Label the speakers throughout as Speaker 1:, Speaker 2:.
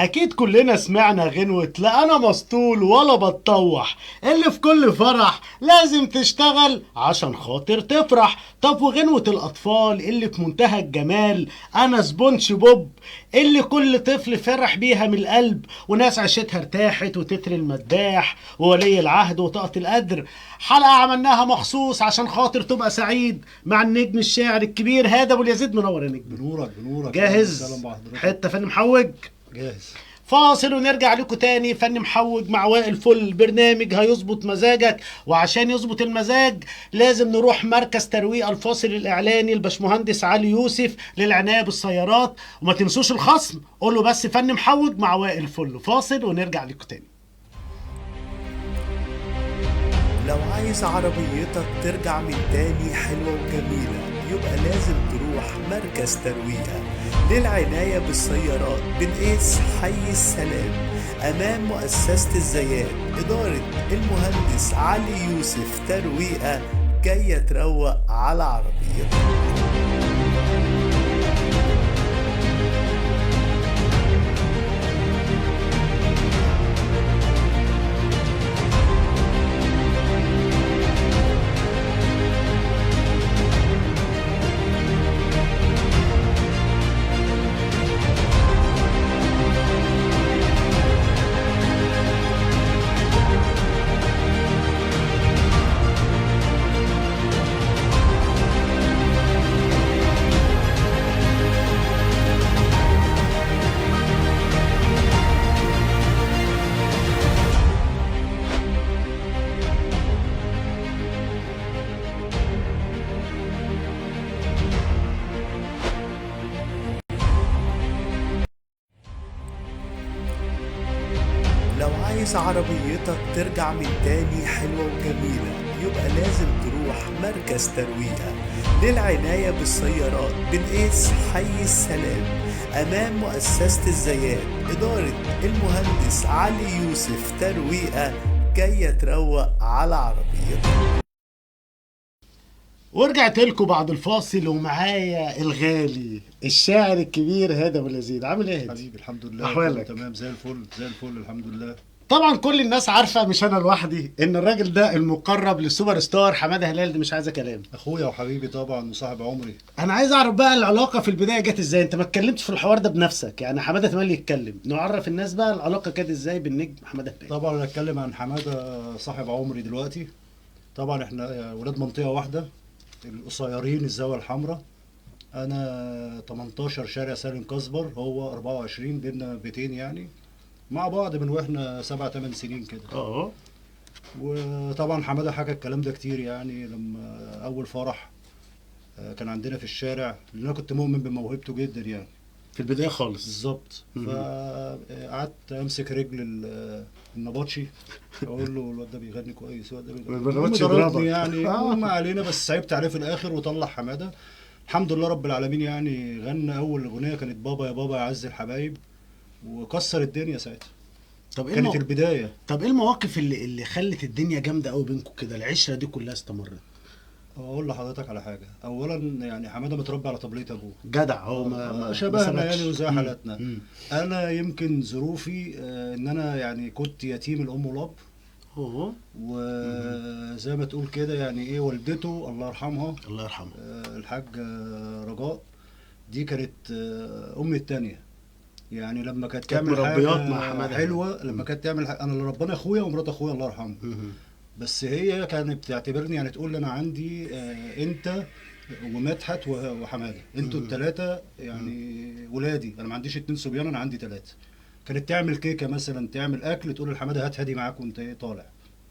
Speaker 1: اكيد كلنا سمعنا غنوة لا انا مسطول ولا بتطوح، اللي في كل فرح لازم تشتغل عشان خاطر تفرح. طب وغنوة الاطفال اللي في منتهى الجمال انا سبونج بوب، اللي كل طفل فرح بيها من القلب، وناس عيشتها ارتاحت وتتر المداح وولي العهد وطاقة القدر. حلقة عملناها مخصوص عشان خاطر تبقى سعيد مع النجم الشاعر الكبير هذا ابو اليزيد. منور يا نجم.
Speaker 2: بنورك بنورك.
Speaker 1: جاهز؟ حتة فن محوج.
Speaker 2: جاهز.
Speaker 1: فاصل ونرجع لكم تاني. فن محوج مع وائل فل، برنامج هيظبط مزاجك، وعشان يظبط المزاج لازم نروح مركز ترويق الفاصل الاعلاني الباشمهندس علي يوسف للعنايه بالسيارات. وما تنسوش الخصم، قولوا بس فن محوج مع وائل فل. فاصل ونرجع لكم تاني.
Speaker 3: لو عايز عربيتك ترجع من تاني حلوة وجميلة، يبقى لازم تروح مركز ترويقة للعناية بالسيارات بالقيس حي السلام، أمام مؤسسة الزيات، إدارة المهندس علي يوسف. ترويقة جاية تروق على عربيتك. لو عايز عربيتك ترجع من تاني حلوة وجميلة، يبقى لازم تروح مركز ترويقة للعناية بالسيارات بالقيس حي السلام، أمام مؤسسة الزيات، إدارة المهندس علي يوسف. ترويقة جاية تروق على عربيتك.
Speaker 1: ورجعت لكم بعد الفاصل ومعايا الغالي الشاعر الكبير هذا ابو اليزيد. عامل ايه يا هادي؟
Speaker 2: حبيبي الحمد لله.
Speaker 1: احوالك؟
Speaker 2: تمام زي الفل زي الفل الحمد لله.
Speaker 1: طبعا كل الناس عارفه مش انا لوحدي ان الراجل ده المقرب للسوبر ستار حماده هلال. دي مش عايزه كلام.
Speaker 2: اخويا وحبيبي طبعا وصاحب عمري.
Speaker 1: انا عايز اعرف بقى العلاقه في البدايه جت ازاي. انت ما اتكلمتش في الحوار ده بنفسك، يعني حماده تملي يتكلم. نعرف الناس بقى العلاقه كانت ازاي بالنجم حماده هلال.
Speaker 2: طبعا انا اتكلم عن حماده صاحب عمري دلوقتي. طبعا احنا ولاد منطقه واحده، القصيرين الزاويه الحمراء. انا 18 شارع سالم كاسبر، هو 24 بينا بيتين يعني مع بعض من واحنا 7 8 سنين كده.
Speaker 1: اه.
Speaker 2: وطبعا حماده حكى الكلام ده كتير يعني لما اول فرح كان عندنا في الشارع، لان انا كنت مؤمن بموهبته جدا يعني
Speaker 1: في البدايه خالص.
Speaker 2: بالظبط. فقعدت امسك رجل النبطشي اقول له الواد ده بيغني كويس، الواد ده
Speaker 1: النبطشي
Speaker 2: ضربني
Speaker 1: ضربك.
Speaker 2: يعني. ما علينا، بس صعبت عليه في الاخر وطلع حماده. الحمد لله رب العالمين يعني. غنى اول اغنيه كانت بابا يا بابا يا عز الحبايب، وكسر الدنيا ساعتها.
Speaker 1: طب ايه
Speaker 2: كانت البدايه.
Speaker 1: طب ايه المواقف اللي خلت الدنيا جامده قوي بينكم كده، العشره دي كلها استمرت؟
Speaker 2: اقول لحضرتك على حاجه. اولا يعني حماده متربي على طبليه ابوه،
Speaker 1: جدع. هو ما
Speaker 2: شبهنا
Speaker 1: سبقش.
Speaker 2: يعني وزي حالاتنا.
Speaker 1: مم.
Speaker 2: انا يمكن ظروفي ان انا يعني كنت يتيم الام والاب،
Speaker 1: اوه.
Speaker 2: وزي ما تقول كده يعني ايه، والدته الله يرحمها
Speaker 1: الله يرحمه.
Speaker 2: الحاجة رجاء، دي كانت امي التانية. يعني لما كانت تعمل
Speaker 1: مربيات
Speaker 2: حاجة
Speaker 1: مع حمادة
Speaker 2: حلوة، لما كانت تعمل حاجة، انا اللي ربنا اخويا ومرات اخويا الله يرحمه.
Speaker 1: مم.
Speaker 2: بس هي كانت بتعتبرني يعني تقول لي انا عندي انت ومدحت وحماده، انتوا الثلاثه يعني ولادي. انا ما عنديش 2 صبيان، انا عندي 3. كانت تعمل كيكه مثلا، تعمل اكل، تقول لحماده هات هدي معاك وانت ايه طالع،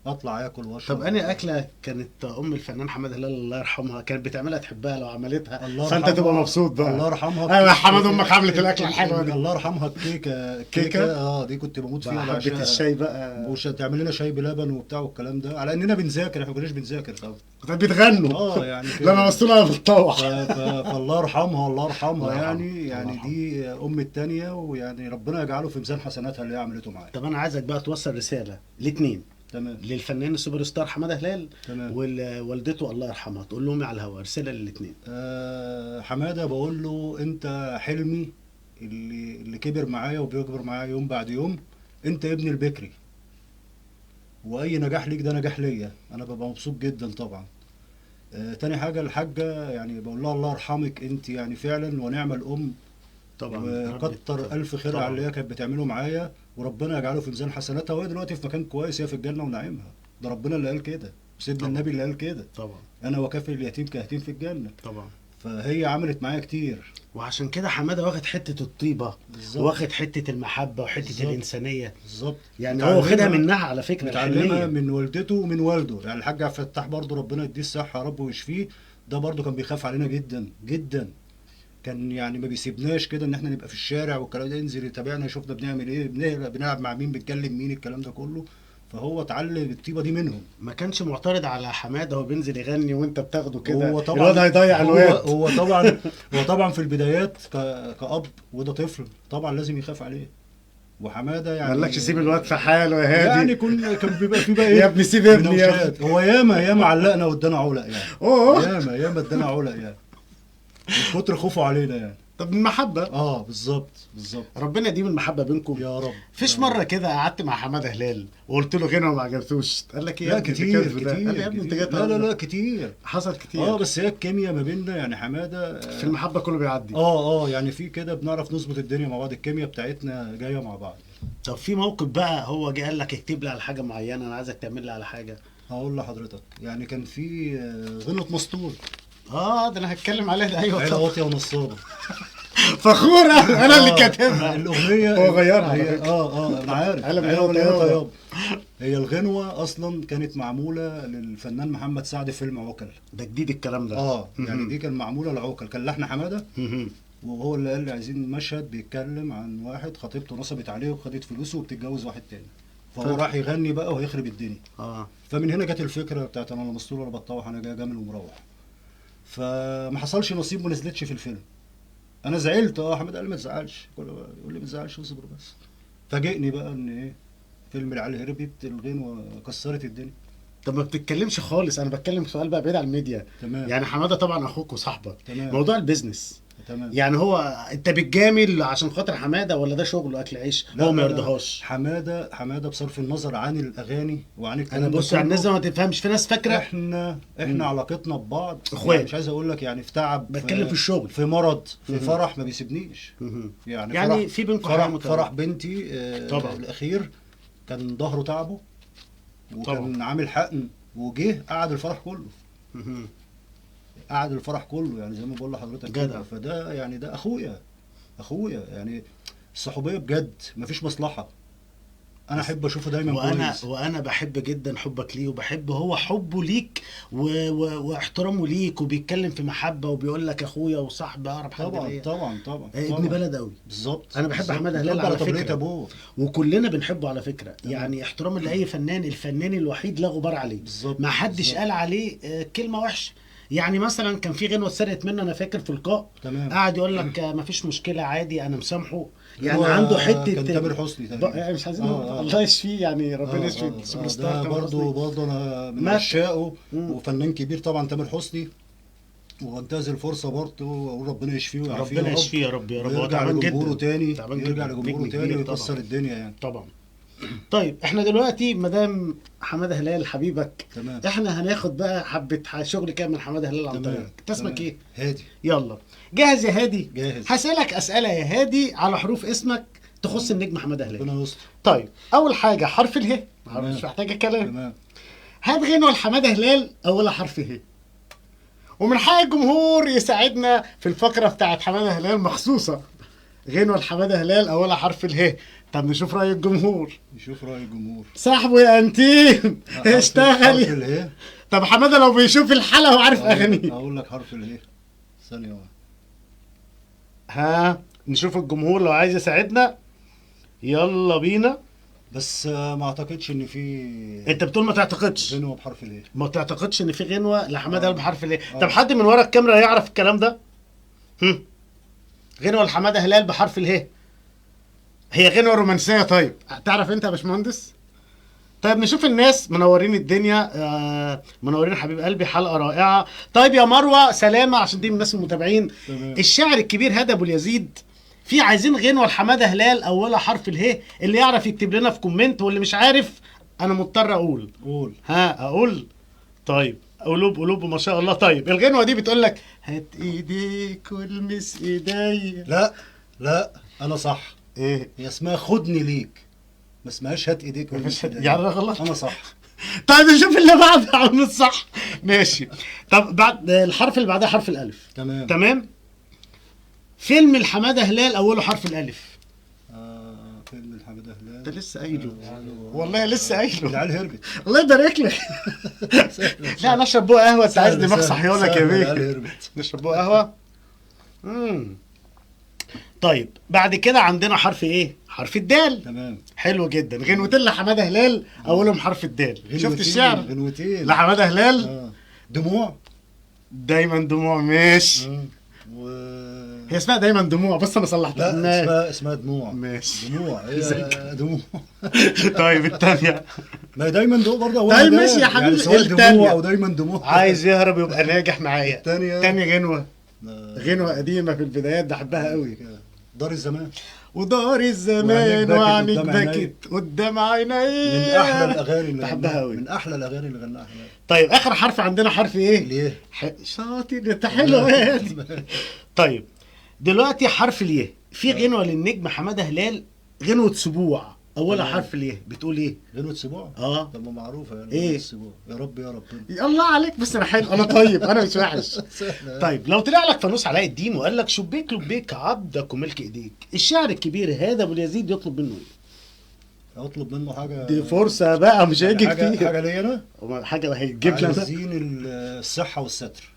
Speaker 2: اطلع اكل واشرب.
Speaker 1: طب انهي اكله كانت ام الفنان حماده هلال الله يرحمها كانت بتعملها تحبها لو عملتها
Speaker 2: الله
Speaker 1: فانت
Speaker 2: يرحمها.
Speaker 1: تبقى مبسوط بقى؟
Speaker 2: الله يرحمها.
Speaker 1: ايوه حماد امك عملت الاكله الحلوه دي.
Speaker 2: الله يرحمها. الكيكه دي كنت بموت فيها
Speaker 1: حبه الشاي بقى.
Speaker 2: تعمل لنا شاي بلبن وبتاع والكلام ده، على اننا بنذاكر. احنا ما كناش بنذاكر طبعا،
Speaker 1: كنتوا بتغنوا.
Speaker 2: يعني
Speaker 1: لما مسطولة بتطوح.
Speaker 2: فالله يرحمها الله يرحمها يعني.
Speaker 1: الله يرحمها.
Speaker 2: دي ام التانية، ويعني ربنا يجعله في ميزان حسناتها اللي هي عملته معايا.
Speaker 1: طب انا عايزك بقى توصل رساله الاثنين،
Speaker 2: تمام.
Speaker 1: للفنان السوبر ستار حماده هلال،
Speaker 2: تمام.
Speaker 1: ووالدته الله يرحمها، تقول لهم على الهوا رساله للاثنين.
Speaker 2: حماده بقول له انت حلمي اللي كبر معايا وبيكبر معايا يوم بعد يوم، انت ابني البكري، واي نجاح ليك ده نجاح ليا، انا ببقى مبسوط جدا طبعا. تاني حاجه الحاجه يعني بقول لها الله يرحمك انت يعني فعلا ونعم الام،
Speaker 1: طبعا
Speaker 2: وكتر الف خير على اللي هي كانت بتعمله معايا، وربنا يجعله في ميزان حسناتها، وهي دلوقتي في مكان كويس، هي في الجنه ونعيمها، ده ربنا اللي قال كده، وسيدنا
Speaker 1: طبعا.
Speaker 2: النبي اللي قال كده،
Speaker 1: طبعا
Speaker 2: انا وكافل اليتيم كيتيم في الجنه.
Speaker 1: طبعا.
Speaker 2: فهي عملت معايا كتير.
Speaker 1: وعشان كده حماده واخد حته الطيبه،
Speaker 2: بالظبط.
Speaker 1: واخد حته المحبه وحته
Speaker 2: بالظبط.
Speaker 1: الانسانيه،
Speaker 2: بالظبط.
Speaker 1: يعني هو واخدها منها على فكره
Speaker 2: متعلمها
Speaker 1: الحنية.
Speaker 2: من والدته ومن والده، يعني الحاج عبد الفتاح برضه ربنا يديه الصحه يا رب ويشفيه، ده برضه كان بيخاف علينا جدا جدا، كان يعني ما بيسيبناش كده ان احنا نبقى في الشارع والكلام ده، ينزل يتابعنا يشوفنا بنعمل ايه، بنلعب مع مين، بنتكلم مين، الكلام ده كله، فهو اتعلم الطيبه دي منهم.
Speaker 1: ما كانش معترض على حماده وهو بينزل يغني وانت بتاخده كده،
Speaker 2: هو طبعا
Speaker 1: الواد هيضيع الواد.
Speaker 2: هو طبعا في البدايات كأب وده طفل طبعا لازم يخاف عليه، وحماده يعني
Speaker 1: مالكش سيب الواد في حاله يا هادي،
Speaker 2: يعني كان بيبقى في بقى ايه
Speaker 1: يا ابني سيب ابني يا ابني.
Speaker 2: مناوشات. هو ياما علقنا وادانا علق يعني،
Speaker 1: اوه
Speaker 2: ياما ادانا علق يعني، من كتر خوفه علينا يعني.
Speaker 1: طب المحبه،
Speaker 2: بالظبط.
Speaker 1: ربنا يديم المحبه بينكم
Speaker 2: يا رب.
Speaker 1: فيش مره كده قعدت مع حماده هلال وقلت له غنى وما عجبتوش، قال لك ايه يا
Speaker 2: لا
Speaker 1: ابني
Speaker 2: كتير
Speaker 1: الكذب ده؟ قال لي يا ابني انت جاي
Speaker 2: لا
Speaker 1: تهزر.
Speaker 2: كتير
Speaker 1: حصل كتير.
Speaker 2: بس هي الكيمياء ما بيننا يعني حماده
Speaker 1: في المحبه كله بيعدي.
Speaker 2: يعني في كده بنعرف نظبط الدنيا مع بعض، الكيمياء بتاعتنا جايه مع بعض.
Speaker 1: طب في موقف بقى هو جه قال لك اكتب لي على حاجه معينه، انا عايزك تعمل لي على حاجه؟
Speaker 2: هقول لحضرتك يعني كان في غنوة مسطول،
Speaker 1: ده انا هتكلم عليها ده. ايوه
Speaker 2: عيله
Speaker 1: طبعا.
Speaker 2: واطيه ونصابه،
Speaker 1: فخوره انا اللي كاتبها.
Speaker 2: الاغنيه
Speaker 1: هو غيرها على
Speaker 2: هي
Speaker 1: فكرة.
Speaker 2: انا عارف
Speaker 1: عيلة
Speaker 2: عيلة
Speaker 1: مليانة
Speaker 2: مليانة
Speaker 1: طياب.
Speaker 2: هي الغنوه اصلا كانت معموله للفنان محمد سعد في فيلم عوكل.
Speaker 1: ده جديد الكلام ده.
Speaker 2: يعني دي كان معموله لعوكل، كان لحن حماده،
Speaker 1: مهم.
Speaker 2: وهو اللي قال لي عايزين مشهد بيتكلم عن واحد خطيبته نصبت عليه وخدت فلوسه وبتتجوز واحد تاني، فهو راح يغني بقى وهيخرب الدنيا. فمن هنا جت الفكره بتاعت انا لا مسطول ولا بتطوح، انا جاي جامل ومروح. فما حصلش نصيب، ما نزلتش في الفيلم. انا زعلت، حماد قال لي ما تزعلش، يقول لي ما تزعلش اصبر بس. فاجئني بقى ان ايه، فيلم العيال هربت الغنوه كسرت الدنيا.
Speaker 1: طب ما بتتكلمش خالص، انا بتكلم في سؤال بقى بعيد عن الميديا.
Speaker 2: تمام.
Speaker 1: يعني حماده طبعا اخوك وصاحبك.
Speaker 2: تمام.
Speaker 1: موضوع البيزنس،
Speaker 2: تمام.
Speaker 1: يعني هو انت بتجامل عشان خاطر حماده ولا ده شغله اكل عيش هو ما يرضاهاش؟
Speaker 2: حماده بصرف النظر عن الاغاني وعن الكلام
Speaker 1: انا
Speaker 2: ده
Speaker 1: بص على
Speaker 2: كله،
Speaker 1: الناس ما تفهمش، في ناس فاكره
Speaker 2: احنا علاقتنا ببعض
Speaker 1: اخوات.
Speaker 2: يعني مش عايز اقول لك يعني في تعب،
Speaker 1: بتكلم في الشغل،
Speaker 2: في مرض، في فرح ما بيسيبنيش.
Speaker 1: يعني في بينكم حاجه
Speaker 2: فرح بنتي
Speaker 1: طبعا
Speaker 2: الاخير كان ظهره تعبه، وكان
Speaker 1: طبعا
Speaker 2: عامل حقن، وجه قعد الفرح كله. يعني زي ما بقول لحضرتك كده. فده يعني ده اخويا يعني الصحوبيه بجد مفيش مصلحه، انا احب اشوفه دايما كويس.
Speaker 1: وانا بحب جدا حبك ليه، وبحب هو حبه ليك واحترامه ليك، وبيتكلم في محبه وبيقول لك اخويا وصاحبي اقرب حد ليا.
Speaker 2: طبعا
Speaker 1: ابن بلد قوي.
Speaker 2: بالظبط.
Speaker 1: انا بحب حماده هلال على فكره
Speaker 2: أبوه.
Speaker 1: وكلنا بنحبه على فكره. يعني احتراما لاي فنان، الفنان الوحيد لا غبار عليه.
Speaker 2: بالظبط.
Speaker 1: ما حدش قال عليه كلمه وحشه. يعني مثلا كان في غنوه اتسرقت منه انا فاكر في لقاء، قاعد يقول لك ما فيش مشكله عادي انا مسامحه. يعني عنده حته
Speaker 2: كان تامر حسني
Speaker 1: يعني مش عايزين الله يشفيه، يعني ربنا يشفي السوبر ستار تامر حسني.
Speaker 2: برضه انا من عشاقه وفنان كبير طبعا تامر حسني، وانتهز الفرصه برضه واقول ربنا يشفيه ويعافيه،
Speaker 1: ربنا يشفيه يا رب.
Speaker 2: هو تعبان جدا، يرجع
Speaker 1: جدا
Speaker 2: لجمهوره تاني ويكسر الدنيا يعني.
Speaker 1: طبعا. طيب احنا دلوقتي مدام حماده هلال حبيبك،
Speaker 2: تمام.
Speaker 1: احنا هناخد بقى حبه شغل كده من حماده هلال عن طريقك. انت اسمك ايه؟
Speaker 2: هادي.
Speaker 1: يلا جاهز يا هادي؟
Speaker 2: جاهز.
Speaker 1: هسألك اسئله يا هادي على حروف اسمك تخص النجم حماده هلال.
Speaker 2: ربنا يستر.
Speaker 1: طيب اول حاجه حرف اله، مش محتاجه كلام.
Speaker 2: تمام.
Speaker 1: هات غنوه لحماده هلال اولها حرف ه، ومن حق الجمهور يساعدنا في الفقره بتاعت حماده هلال مخصوصه. غنوه لحماده هلال اولها حرف اله. طب نشوف راي الجمهور. صاحبه يا انتيم اشتغل. طب حماده لو بيشوف الحلقه وعارف اغانيه.
Speaker 2: اقول لك حرف اله ثانيه واحده.
Speaker 1: نشوف الجمهور لو عايز يساعدنا. يلا بينا.
Speaker 2: بس ما اعتقدش ان في.
Speaker 1: انت بتقول ما تعتقدش
Speaker 2: غنوه بحرف اله؟
Speaker 1: ما تعتقدش ان في غنوه لحماده هلال بحرف اله. طب حد من ورا الكاميرا يعرف الكلام ده؟ غنوه لحماده هلال بحرف اله، هي غنوه رومانسيه. طيب تعرف انت يا باشمهندس؟ طيب نشوف الناس منورين الدنيا. منورين حبيب قلبي، حلقه رائعه. طيب يا مروه سلامه عشان دي من الناس المتابعين. الشاعر الكبير هادي ابو اليزيد في عايزين غنوه لحماده هلال اولها حرف اله، اللي يعرف يكتب لنا في كومنت، واللي مش عارف انا مضطر اقول.
Speaker 2: قول.
Speaker 1: ها اقول؟ طيب قلوب قلوب ما شاء الله. طيب الغنوه دي بتقول لك هات ايديك والمس ايديا.
Speaker 2: لا لا انا صح.
Speaker 1: ايه؟
Speaker 2: هي اسمها خدني ليك، ما اسمهاش هات ايديك
Speaker 1: مفيش
Speaker 2: والمس
Speaker 1: يعني أنا غلط؟
Speaker 2: انا صح.
Speaker 1: طيب نشوف اللي بعده عامل الصح. ماشي. طب بعد الحرف اللي بعدها حرف الالف.
Speaker 2: تمام.
Speaker 1: تمام. فيلم الحماده هلال اوله حرف الالف.
Speaker 2: فيلم الحماده هلال.
Speaker 1: انت لسه قايله والله لسه قايله.
Speaker 2: العيال هربت.
Speaker 1: الله يبارك لك. لا نشرب بقى قهوه، انت عايز دماغ صحيولك يا
Speaker 2: العيال
Speaker 1: بيه.
Speaker 2: هربت.
Speaker 1: نشرب بقى قهوه. طيب بعد كده عندنا حرف ايه؟ حرف الدال.
Speaker 2: تمام.
Speaker 1: حلو جدا. غنوتين لحماده هلال اولهم حرف الدال. شفت
Speaker 2: غنوتين،
Speaker 1: الشعر؟
Speaker 2: غنوتين
Speaker 1: لحماده هلال.
Speaker 2: دموع.
Speaker 1: دايما دموع. ماشي.
Speaker 2: و
Speaker 1: هي اسمها دايما دموع، بس انا
Speaker 2: لا
Speaker 1: صلحتها.
Speaker 2: اسمها دموع.
Speaker 1: ماشي.
Speaker 2: دموع هي دموع.
Speaker 1: طيب الثانيه.
Speaker 2: ما هي دايما دموع برضه.
Speaker 1: طيب ماشي يا حبيبي.
Speaker 2: يعني سواء
Speaker 1: التانية.
Speaker 2: دموع او دايما دموع.
Speaker 1: عايز يهرب يبقى ناجح معايا.
Speaker 2: الثانيه.
Speaker 1: تاني غنوه. غنوة قديمة في البدايات، ده حبها قوي.
Speaker 2: دار الزمان.
Speaker 1: ودار الزمان وعنيك
Speaker 2: قدام
Speaker 1: بكت قدام عيني.
Speaker 2: من احلى الاغاني اللي
Speaker 1: بحبها
Speaker 2: غناها.
Speaker 1: قوي.
Speaker 2: من احلى الاغاني اللي غناها احمد.
Speaker 1: طيب اخر حرف عندنا حرف ايه؟
Speaker 2: ليه؟
Speaker 1: شاطر انت حلو يعني. طيب دلوقتي حرف الياء. في غنوة للنجم حمادة هلال، غنوة سبوع اولها حرف الياء، بتقول ايه؟
Speaker 2: غنوة سبوع؟ طب ما معروفه يعني.
Speaker 1: ايه؟
Speaker 2: السبوع يا رب يا رب.
Speaker 1: الله عليك، بس انا حلو، انا طيب، انا مش وحش. طيب لو طلع لك فانوس علاء الدين وقال لك شبيك لبيك عبدك وملك ايديك، الشاعر الكبير هذا ابو اليزيد يطلب منه ايه؟
Speaker 2: اطلب منه حاجه.
Speaker 1: دي فرصه بقى، مش هيجي كتير.
Speaker 2: حاجه ليا انا.
Speaker 1: حاجه هيجيب لنا.
Speaker 2: عايزين الصحه والستر.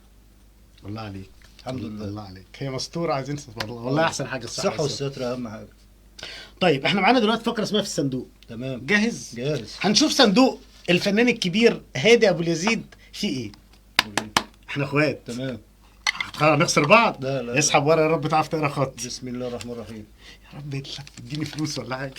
Speaker 1: الله عليك.
Speaker 2: الحمد لله.
Speaker 1: الله عليك. هي مستوره، عايزين والله احسن حاجه
Speaker 2: الصحه والستر اهم حاجه.
Speaker 1: طيب احنا معانا دلوقتي فقره اسمها في الصندوق.
Speaker 2: تمام.
Speaker 1: جاهز؟
Speaker 2: جاهز.
Speaker 1: هنشوف صندوق الفنان الكبير هادي ابو اليزيد فيه ايه. احنا اخوات.
Speaker 2: تمام.
Speaker 1: هنخسر بعض.
Speaker 2: لا لا.
Speaker 1: اسحب ورقه يا رب تعرف تقرا خط.
Speaker 2: بسم الله الرحمن الرحيم.
Speaker 1: يا رب اديني فلوس ولا حاجه.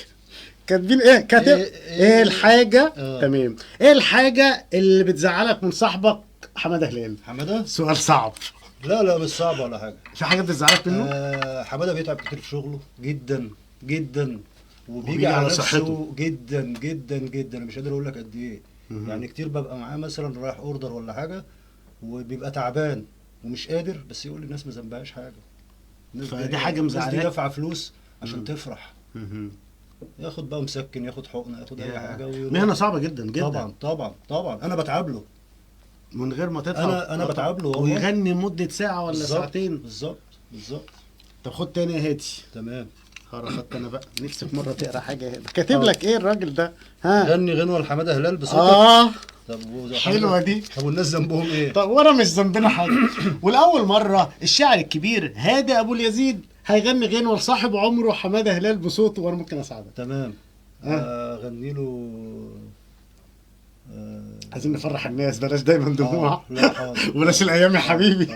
Speaker 1: كاتبين ايه؟ كاتب ايه الحاجه؟ تمام. ايه الحاجه اللي بتزعلك من صاحبك حماده هلال؟
Speaker 2: حماده؟
Speaker 1: سؤال صعب.
Speaker 2: لا مش صعب ولا حاجه.
Speaker 1: في حاجه بتزعلك منه؟
Speaker 2: حماده بيتعب كتير في شغله جدا جدا،
Speaker 1: وبيجي على صحته
Speaker 2: جدا جدا جدا. انا مش قادر اقول لك قد ايه. يعني كتير ببقى معاه مثلا رايح اوردر ولا حاجه وبيبقى تعبان ومش قادر، بس يقول للناس ما ذنبهاش حاجه.
Speaker 1: فدي حاجه مزعلاك.
Speaker 2: الناس دي دافعه فلوس عشان تفرح. ياخد بقى مسكن، ياخد حقنه، ياخد اي حاجه.
Speaker 1: مهنه صعبه جدا جدا.
Speaker 2: طبعا انا بتعب له
Speaker 1: من غير ما تدفع.
Speaker 2: انا بتعب له
Speaker 1: ويغني مدة ساعة ولا ساعتين.
Speaker 2: بالظبط.
Speaker 1: طب خد تاني يا هادي.
Speaker 2: تمام.
Speaker 1: خدت انا بقى نفسي في مرة تقرا حاجة. كاتب لك ايه الراجل ده؟ ها
Speaker 2: غني غنوة لحمادة هلال بصوتك.
Speaker 1: طب حلوة دي.
Speaker 2: طب والناس ذنبهم ايه؟
Speaker 1: طب وانا مش ذنبنا حاجة. والأول مرة الشاعر الكبير هادي أبو اليزيد هيغني غنوة لصاحب عمره حمادة هلال بصوته، وانا ممكن اساعدك.
Speaker 2: تمام. غني له.
Speaker 1: عايزين نفرح الناس، بلاش دايما دموع.
Speaker 2: لا حاضر.
Speaker 1: وبلاش الايام يا حبيبي.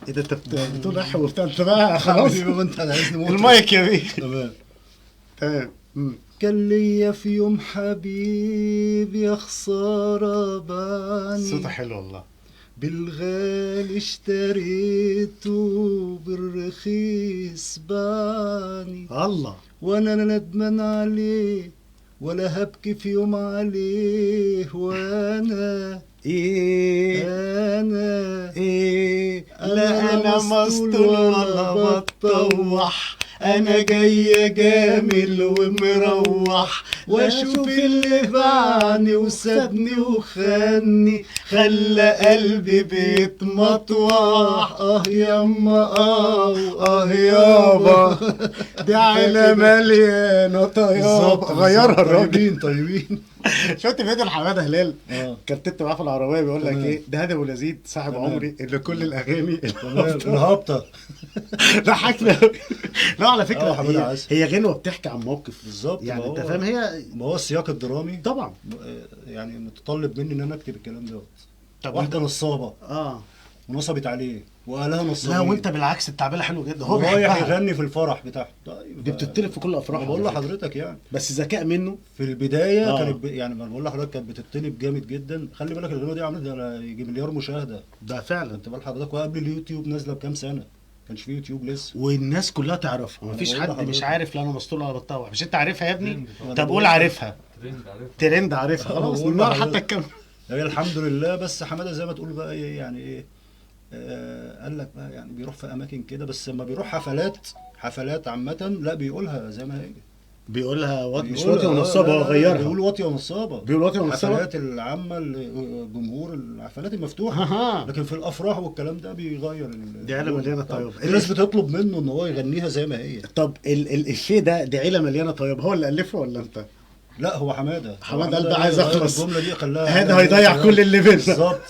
Speaker 1: ايه ده انت بتقول احي وبتاع انت بقى خلاص.
Speaker 2: انت عايزني
Speaker 1: المايك يا بيه.
Speaker 2: تمام. كان ليا في يوم حبيب يا خسارة بعني.
Speaker 1: صوته حلو والله.
Speaker 2: بالغالي اشتريته بالرخيص بعني.
Speaker 1: الله.
Speaker 2: وانا ندمان عليه ولا هبكي في يوم عليه. وانا
Speaker 1: لا انا مسطول ولا بتطوح، انا جاي جامل ومروح، واشوف اللي باعني وسابني وخاني، خلى قلبي بيتمطوح. ياما يابا دي عيلة مليانة طيابة. غيرها الراجل.
Speaker 2: طيبين.
Speaker 1: شفت فيديو لحماده هلال؟ كانت تكتب معاه في العربيه بيقول لك ايه؟ ده هادي ابو اليزيد صاحب عمري اللي كل الاغاني
Speaker 2: الهابطه.
Speaker 1: ضحكنا. لا على فكره هي غنوه بتحكي عن موقف
Speaker 2: بالظبط.
Speaker 1: يعني انت فاهم. هي
Speaker 2: ما هو السياق الدرامي
Speaker 1: طبعا
Speaker 2: يعني متطلب مني ان انا اكتب الكلام دوت. واحده نصابه ونصبت عليه وقالها نصابين.
Speaker 1: لا وانت بالعكس التعبير حلو جدا. هو
Speaker 2: رايح يغني في الفرح بتاعه.
Speaker 1: طيب دي بتطلب في كل افراح.
Speaker 2: بقول لحضرتك يعني
Speaker 1: بس ذكاء منه
Speaker 2: في البدايه. كانت يعني ما بقول لحضرتك كانت بتطلب جامد جدا. خلي بالك الغنوه دي عملت يجي مليار مشاهده.
Speaker 1: ده فعلا.
Speaker 2: انت بال حضرتك وقبل اليوتيوب نازله بكام سنه كانش فيه يوتيوب لسه.
Speaker 1: والناس كلها تعرفها،
Speaker 2: أنا
Speaker 1: مفيش
Speaker 2: بقول
Speaker 1: حد
Speaker 2: لحضرتك.
Speaker 1: مش عارف لا انا مسطول ولا بتطوع. مش انت عارفها يا ابني؟
Speaker 2: أنا
Speaker 1: طب
Speaker 2: بقول
Speaker 1: قول
Speaker 2: لك.
Speaker 1: عارفها. ترند عارفها خلاص،
Speaker 2: بقول
Speaker 1: النار
Speaker 2: لحضرتك.
Speaker 1: حتى الكاميرا.
Speaker 2: هي الحمد لله. بس حماده زي ما تقول بقى ايه يعني ايه، قال لك بقى يعني بيروح في اماكن كده، بس لما بيروح حفلات عامه لا بيقولها زي ما هي.
Speaker 1: بيقولها مش
Speaker 2: بيقول
Speaker 1: واطي ونصابه، هو غيرها.
Speaker 2: بيقول واطيه ونصابه.
Speaker 1: بيقول واطيه ونصابه.
Speaker 2: الحفلات العامه الجمهور، الحفلات المفتوحه.
Speaker 1: اها.
Speaker 2: لكن في الافراح والكلام ده بيغير
Speaker 1: دي عيله مليانه طيب.
Speaker 2: الناس بتطلب منه ان هو يغنيها زي ما هي.
Speaker 1: طب الإفيه ده، دي عيله مليانه طيب، هو اللي الفه ولا انت؟
Speaker 2: لا هو حماده
Speaker 1: قال ده عايز
Speaker 2: غير
Speaker 1: اخلص،
Speaker 2: الجمله دي خلاها
Speaker 1: هذا هيضيع كل اللي بينا.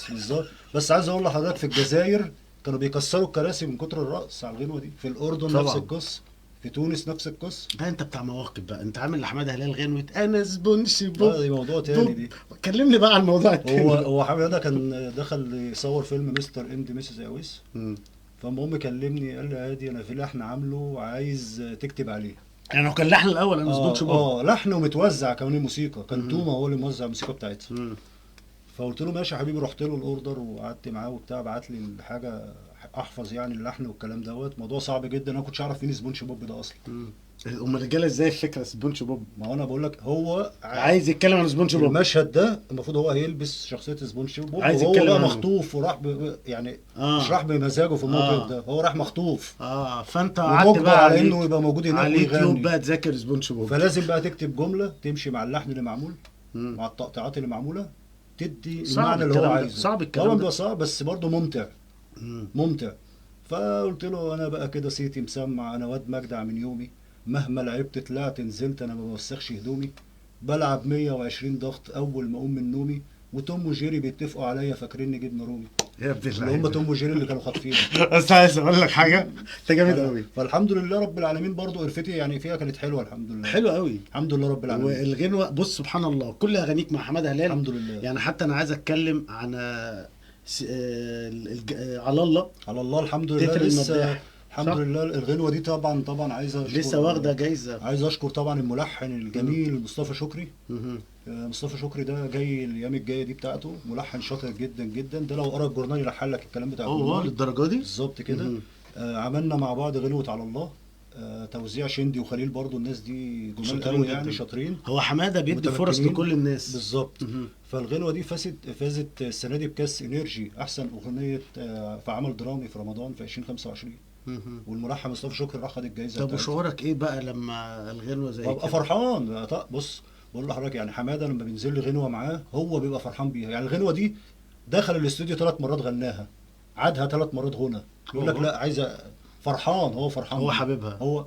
Speaker 2: بالظبط. بس عايز اقول لحضرتك في الجزائر كانوا بيكسروا الكراسي من كتر الرقص على الغنوه دي. في الاردن
Speaker 1: طبعا.
Speaker 2: نفس القصه، في تونس نفس القصه.
Speaker 1: ده انت بتاع مواقف بقى، انت عامل لحماده هلال غنوه انا سبونج بوب.
Speaker 2: دي موضوع تاني دي.
Speaker 1: كلمني بقى عن الموضوع التاني.
Speaker 2: هو حماده كان دخل يصور فيلم مستر اند ميسيس اويس. فالمهم كلمني قال لي عادي انا في لحن عامله عايز تكتب عليه.
Speaker 1: يعني هو كان لحن الاول انا سبونج بوب.
Speaker 2: لحن ومتوزع كمان الموسيقى. كان توما هو اللي موزع الموسيقى بتاعتها. فقلت له ماشي يا حبيبي. رحت له الاوردر وقعدت معاه وبتاع، بعت لي الحاجه احفظ يعني اللحن والكلام دوت. موضوع صعب جدا، انا ما كنتش اعرف مين سبونج بوب ده اصلا.
Speaker 1: امال الرجاله ازاي الفكره سبونج بوب؟
Speaker 2: ما هو انا بقول لك هو
Speaker 1: عايز يتكلم عن سبونج بوب.
Speaker 2: المشهد ده المفروض هو هيلبس شخصيه سبونج بوب،
Speaker 1: عايز
Speaker 2: وهو
Speaker 1: يتكلم
Speaker 2: بقى
Speaker 1: عنه.
Speaker 2: مخطوف وراح يعني مش راح بمزاجه في الموقف ده، هو راح مخطوف.
Speaker 1: فانت قعدت
Speaker 2: ومجبر
Speaker 1: بقى
Speaker 2: على انه يبقى موجود هناك
Speaker 1: على اليوتيوب
Speaker 2: ويغني.
Speaker 1: بقى تذاكر سبونج بوب.
Speaker 2: فلازم بقى تكتب جمله تمشي مع اللحن اللي معمول، مع التقطيعات اللي معموله، تدي المعنى اللي هو عايزه.
Speaker 1: صعب الكلام
Speaker 2: طبعا
Speaker 1: ده.
Speaker 2: بيبقى صعب بس برضه ممتع. فقلت له انا بقى كده صيتي مسمع، انا واد مجدع من يومي، مهما لعبت طلعت نزلت، انا ما بوسخش هدومي، بلعب 120 ضغط اول ما اقوم من نومي، وتوم وجيري بيتفقوا عليا فاكريني جبنه رومي.
Speaker 1: يا ابن
Speaker 2: اللي هم توم وجيري اللي كانوا خاطفين.
Speaker 1: بس عايز اقول لك حاجه، انت جامد قوي.
Speaker 2: فالحمد لله رب العالمين برضو قرفتي يعني فيها كانت حلوه الحمد لله.
Speaker 1: حلو قوي
Speaker 2: الحمد لله رب العالمين.
Speaker 1: والغنوه بص سبحان الله كل اغانيك مع حماده هلال
Speaker 2: الحمد لله.
Speaker 1: يعني حتى انا عايز اتكلم عن على الله.
Speaker 2: على الله الحمد لله. لسه الحمد لله الغنوه دي طبعا عايزه
Speaker 1: لسه واخده جايزه.
Speaker 2: عايز اشكر طبعا الملحن الجميل مصطفى شكري. مصطفى شكري ده جاي الايام الجايه دي بتاعته، ملحن شاطر جدا جدا. ده لو قرا الجورنال يلحن لك الكلام بتاع الجورنال
Speaker 1: للدرجه دي
Speaker 2: بالظبط كده. عملنا مع بعض غنوه على الله، توزيع شندي وخليل برضو. الناس دي جمال قوي يعني شاطرين.
Speaker 1: هو حماده بيدي فرص لكل الناس
Speaker 2: بالظبط. فالغنوه دي فازت السنه دي بكاس انرجي احسن اغنيه في عمل درامي في رمضان في 2025. والملحن مصطفى شكري راح خد الجايزه.
Speaker 1: طب وشعورك ايه بقى لما الغنوه زي كده؟
Speaker 2: ببقى فرحان. بص بقول لحضرتك يعني حماده لما بينزل لي غنوه معاه هو بيبقى فرحان بيها. يعني الغنوه دي دخل الاستوديو 3 مرات غناها، عادها 3 مرات غنى. يقول لك لا عايزه، فرحان. هو فرحان،
Speaker 1: هو حبيبها.
Speaker 2: هو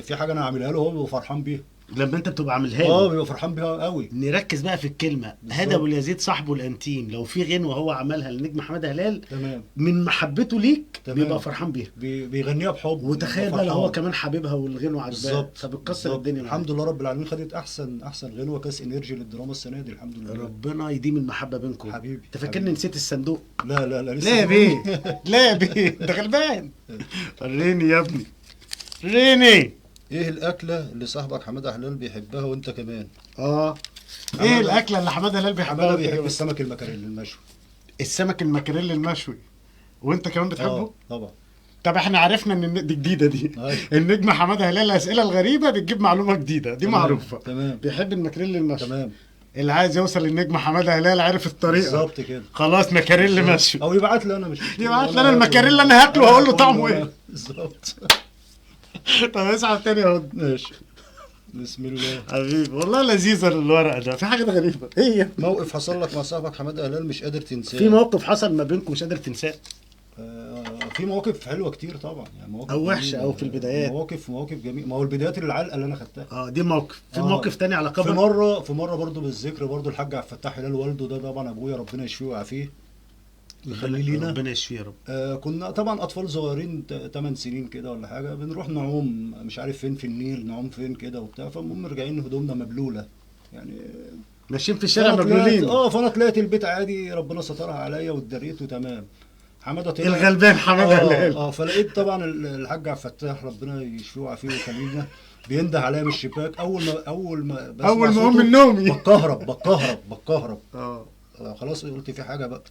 Speaker 2: في حاجه انا عاملها له هو بيبقى فرحان بيها.
Speaker 1: لما انت بتبقى عاملها له
Speaker 2: بيبقى فرحان بيها قوي.
Speaker 1: نركز بقى في الكلمه. هذا ابو اليزيد صاحبه الانتيم، لو في غنوه هو عملها للنجم حماده هلال
Speaker 2: تمام
Speaker 1: من محبته ليك
Speaker 2: تمام.
Speaker 1: بيبقى فرحان بيها،
Speaker 2: بيغنيها بحب.
Speaker 1: وتخيل بقى لو هو كمان حبيبها والغنوه عجباه
Speaker 2: بالظبط.
Speaker 1: فبتكسر الدنيا.
Speaker 2: الحمد لله رب العالمين خدت احسن غنوه كاس انرجي للدراما السنه دي الحمد لله.
Speaker 1: ربنا يديم المحبه بينكم
Speaker 2: حبيبي.
Speaker 1: انت فاكرني نسيت الصندوق؟
Speaker 2: لا
Speaker 1: ليه يا بيه؟ ليه يا بيه؟ انت غلبان. وريني يا ابني، وريني
Speaker 2: ايه الاكله اللي صاحبك حماده هلال بيحبها وانت كمان؟
Speaker 1: ايه الاكله اللي حماده هلال بيحبها؟
Speaker 2: حماده بيحب السمك المكاريل المشوي.
Speaker 1: السمك المكاريل المشوي وانت كمان بتحبه؟
Speaker 2: طبعا.
Speaker 1: طب احنا عرفنا ان دي جديده دي. النجم حماده هلال الاسئله الغريبه بتجيب معلومه جديده دي. معروفه.
Speaker 2: تمام.
Speaker 1: بيحب المكاريل المشوي.
Speaker 2: تمام.
Speaker 1: اللي عايز يوصل للنجم حماده هلال عارف الطريقه.
Speaker 2: بالظبط كده.
Speaker 1: خلاص مكاريل مشوي.
Speaker 2: او يبعت لي انا، مش
Speaker 1: يبعت لي انا المكاريل اللي انا هاكله وهقول له طعمه ايه.
Speaker 2: بالظبط.
Speaker 1: طب اسمع تاني اهو.
Speaker 2: ماشي. بسم الله.
Speaker 1: حبيبي والله لذيذه الورقه ده، في حاجه غريبه. ايه
Speaker 2: موقف حصل لك مع صاحبك حماده هلال مش قادر تنساه؟
Speaker 1: في موقف حصل ما بينكم مش قادر تنساه؟
Speaker 2: في مواقف حلوه كتير طبعا يعني، مواقف
Speaker 1: او وحشه او في البدايات.
Speaker 2: مواقف جميله. ما هو البدايات العلقه اللي انا خدتها.
Speaker 1: دي موقف. في موقف تاني على كبر.
Speaker 2: في مره برضو بالذكر برضو الحاج عبد الفتاح هلال والده ده طبعا ابويا ربنا يشفيه ويعافيه يخليه لينا.
Speaker 1: ربنا يشفيه يا رب.
Speaker 2: كنا طبعا اطفال صغيرين 8 سنين كده ولا حاجه، بنروح نعوم مش عارف فين في النيل، نعوم فين كده وبتاع. فالمهم راجعين هدومنا مبلوله يعني،
Speaker 1: ماشيين في الشارع مبلولين.
Speaker 2: فانا طلعت البيت عادي، ربنا سترها عليا واتدريت وتمام. حماده طلع
Speaker 1: الغلبان حماده هلال.
Speaker 2: فلقيت طبعا الحاج عبد الفتاح ربنا يشفيه ويعافيه ويخلينا بينده عليا من الشباك. اول ما
Speaker 1: اقوم من نومي
Speaker 2: بتكهرب.
Speaker 1: اه
Speaker 2: خلاص قلت في حاجه بقى.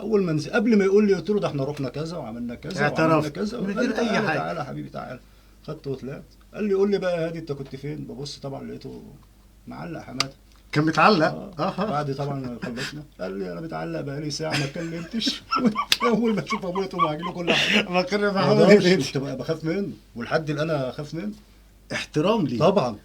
Speaker 2: اول ما نزل قبل ما يقول لي قلت له ده احنا رحنا كذا وعملنا كذا وعملنا
Speaker 1: اعترفت
Speaker 2: كذا.
Speaker 1: من
Speaker 2: قال
Speaker 1: غير
Speaker 2: لي
Speaker 1: أي
Speaker 2: تعالى
Speaker 1: حاجة.
Speaker 2: تعالى يا حبيبي تعالى. خدته وطلعت. قال لي قول لي بقى يا هادي انت كنت فين؟ ببص طبعا لقيته معلق حماده.
Speaker 1: كان متعلق.
Speaker 2: بعد طبعا خلصنا قال لي انا متعلق بقالي ساعه ما اتكلمتش. اول ما اشوف ابويا تقوم عاجله كل حاجه.
Speaker 1: ما كان
Speaker 2: ما
Speaker 1: محمد
Speaker 2: اقدرش،
Speaker 1: هنيدي.
Speaker 2: كنت بخاف منه ولحد الان اخاف منه.
Speaker 1: احترام ليه
Speaker 2: طبعا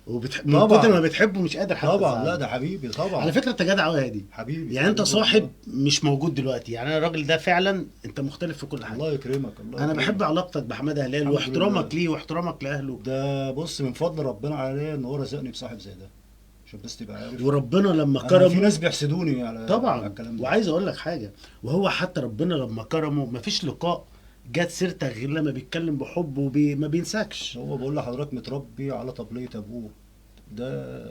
Speaker 1: من
Speaker 2: طبعا.
Speaker 1: كتر ما بتحبه مش قادر حتى
Speaker 2: طبعا. لا
Speaker 1: تزعله.
Speaker 2: ده حبيبي طبعا.
Speaker 1: على فكره انت جدع قوي يا هادي.
Speaker 2: حبيبي
Speaker 1: يعني انت
Speaker 2: حبيبي
Speaker 1: صاحب
Speaker 2: والله.
Speaker 1: مش موجود دلوقتي، يعني انا الراجل ده فعلا انت مختلف في كل حاجه.
Speaker 2: الله يكرمك. الله
Speaker 1: انا
Speaker 2: يكرمك.
Speaker 1: بحب علاقتك بحماده هلال
Speaker 2: الحمد
Speaker 1: واحترامك
Speaker 2: لله.
Speaker 1: ليه واحترامك لاهله.
Speaker 2: ده بص من فضل ربنا عليا ان هو رزقني بصاحب زي ده، عشان بس تبقى عارف.
Speaker 1: وربنا لما
Speaker 2: أنا في
Speaker 1: كرمه
Speaker 2: ناس بيحسدوني على
Speaker 1: طبعا.
Speaker 2: الكلام ده.
Speaker 1: وعايز اقول لك حاجه، وهو حتى ربنا لما كرمه مفيش لقاء جت سيرتك غير لما بيتكلم بحب وما بينساكش.
Speaker 2: هو بقول لحضرتك متربي على طبلية ابوه. ده